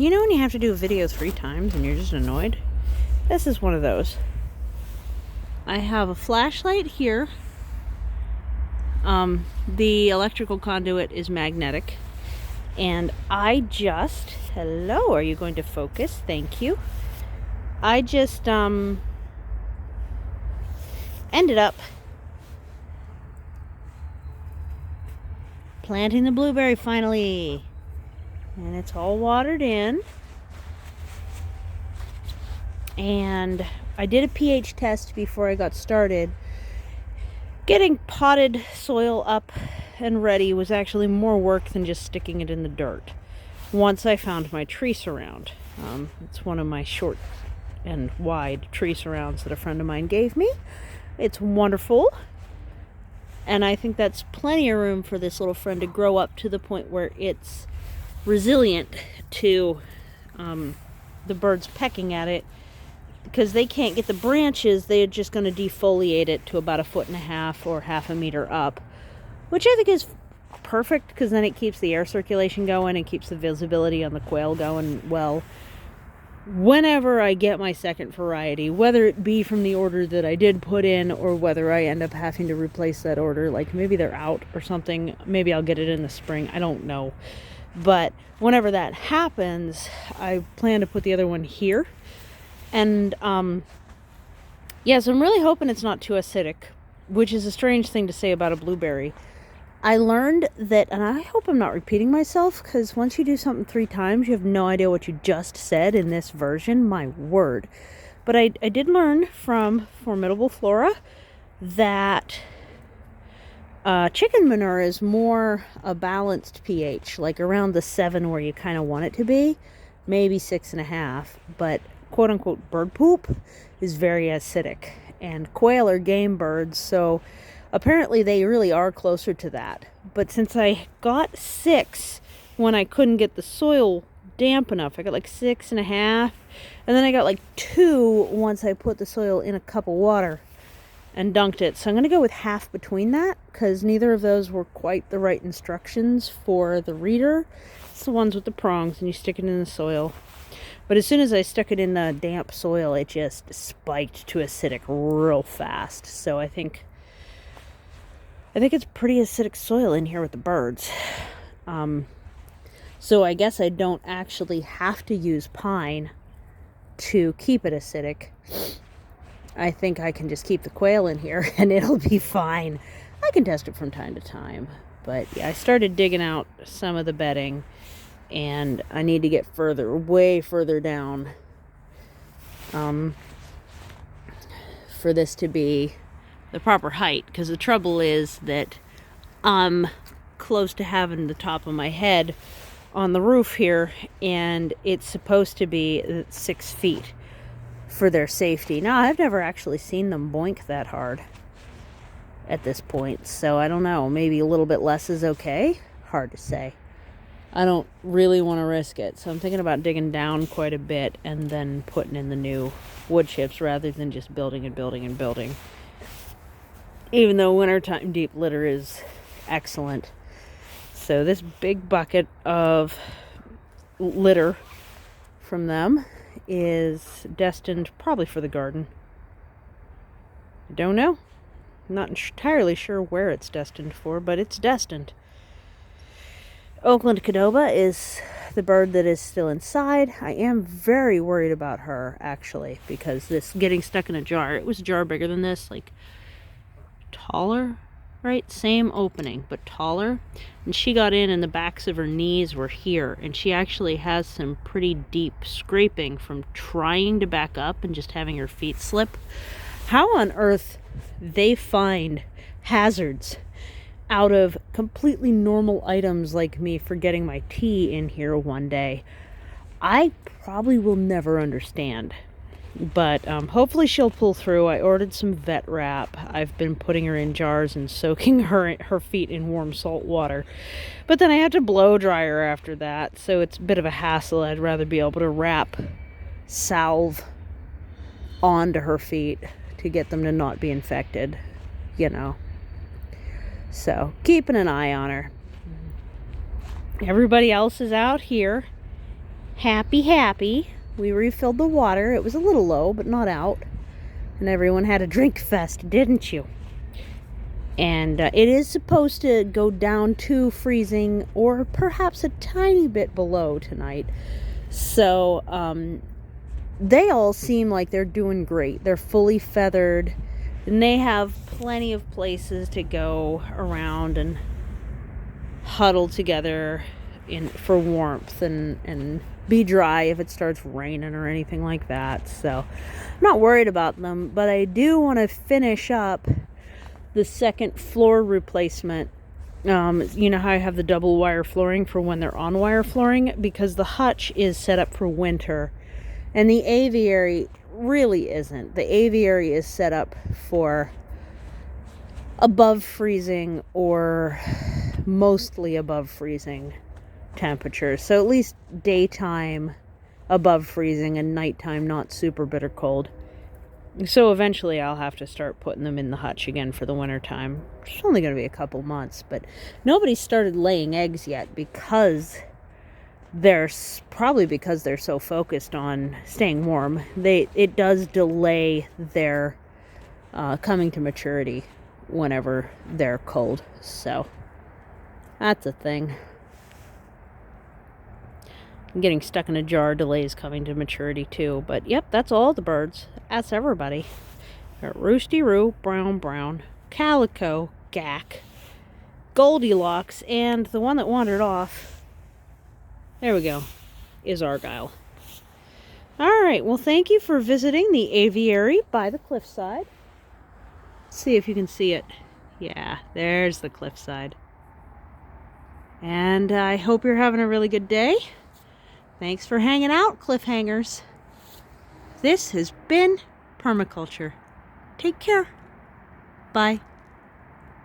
You know when you have to do a video 3 times and you're just annoyed? This is one of those. I have a flashlight here. The electrical conduit is magnetic. And hello, are you going to focus? Thank you. I just, ended up planting the blueberry finally. And it's all watered in. And I did a pH test before I got started. Getting potted soil up and ready was actually more work than just sticking it in the dirt. Once I found my tree surround. It's one of my short and wide tree surrounds that a friend of mine gave me. It's wonderful. And I think that's plenty of room for this little friend to grow up to the point where it's resilient to the birds pecking at it, because they can't get the branches. They're just going to defoliate it to about 1.5 feet or half a meter up, which I think is perfect, because then it keeps the air circulation going and keeps the visibility on the quail going well. Whenever I get my second variety, whether it be from the order that I did put in or whether I end up having to replace that order, like maybe they're out or something, maybe I'll get it in the spring, I don't know. But whenever that happens, I plan to put the other one here. And yes, I'm really hoping it's not too acidic, which is a strange thing to say about a blueberry. I learned that, and I hope I'm not repeating myself, because once you do something 3 times, you have no idea what you just said in this version. My word. But I did learn from Formidable Flora that chicken manure is more a balanced pH, like around the 7 where you kind of want it to be, maybe 6.5, but quote-unquote bird poop is very acidic, and quail are game birds, so apparently they really are closer to that. But since I got 6 when I couldn't get the soil damp enough, I got like 6.5, and then I got like 2 once I put the soil in a cup of water and dunked it. So I'm going to go with half between that, because neither of those were quite the right instructions for the reader. It's the ones with the prongs, and you stick it in the soil. But as soon as I stuck it in the damp soil, it just spiked to acidic real fast. So I think it's pretty acidic soil in here with the birds. So I guess I don't actually have to use pine to keep it acidic. I think I can just keep the quail in here and it'll be fine. I can test it from time to time. But yeah, I started digging out some of the bedding, and I need to get way further down for this to be the proper height. Because the trouble is that I'm close to having the top of my head on the roof here, and it's supposed to be 6 feet for their safety. Now, I've never actually seen them boink that hard at this point, so I don't know. Maybe a little bit less is okay. Hard to say. I don't really want to risk it, so I'm thinking about digging down quite a bit and then putting in the new wood chips rather than just building and building and building. Even though wintertime deep litter is excellent. So this big bucket of litter from them is destined probably for the garden. I don't know. I'm not entirely sure where it's destined for, but it's destined. Oakland Cadoba is the bird that is still inside. I am very worried about her, actually, because this getting stuck in a jar. It was a jar bigger than this, like taller, right? Same opening, but taller. And she got in and the backs of her knees were here. And she actually has some pretty deep scraping from trying to back up and just having her feet slip. How on earth they find hazards out of completely normal items like me forgetting my tea in here one day, I probably will never understand. But hopefully she'll pull through. I ordered some vet wrap. I've been putting her in jars and soaking her feet in warm salt water. But then I had to blow dry her after that, so it's a bit of a hassle. I'd rather be able to wrap salve onto her feet to get them to not be infected, you know. So, keeping an eye on her. Everybody else is out here happy. We refilled the water. It was a little low, but not out. And everyone had a drink fest, didn't you? And it is supposed to go down to freezing or perhaps a tiny bit below tonight. So they all seem like they're doing great. They're fully feathered, and they have plenty of places to go around and huddle together for warmth and be dry if it starts raining or anything like that. So I'm not worried about them, but I do want to finish up the second floor replacement. You know how I have the double wire flooring for when they're on wire flooring, because the hutch is set up for winter and the aviary really isn't. The aviary is set up for above freezing or mostly above freezing temperatures. So at least daytime above freezing and nighttime not super bitter cold. So eventually I'll have to start putting them in the hutch again for the winter time. It's only going to be a couple months, but nobody's started laying eggs yet because they're so focused on staying warm. It does delay their coming to maturity whenever they're cold. So that's a thing. Getting stuck in a jar delays coming to maturity too. But yep, that's all the birds. That's everybody. Got Roosty Roo, Brown, Calico, Gack, Goldilocks, and the one that wandered off, there we go, is Argyle. Alright, well thank you for visiting the aviary by the cliffside. Let's see if you can see it. Yeah, there's the cliffside. And I hope you're having a really good day. Thanks for hanging out, cliffhangers. This has been Permaculture. Take care. Bye.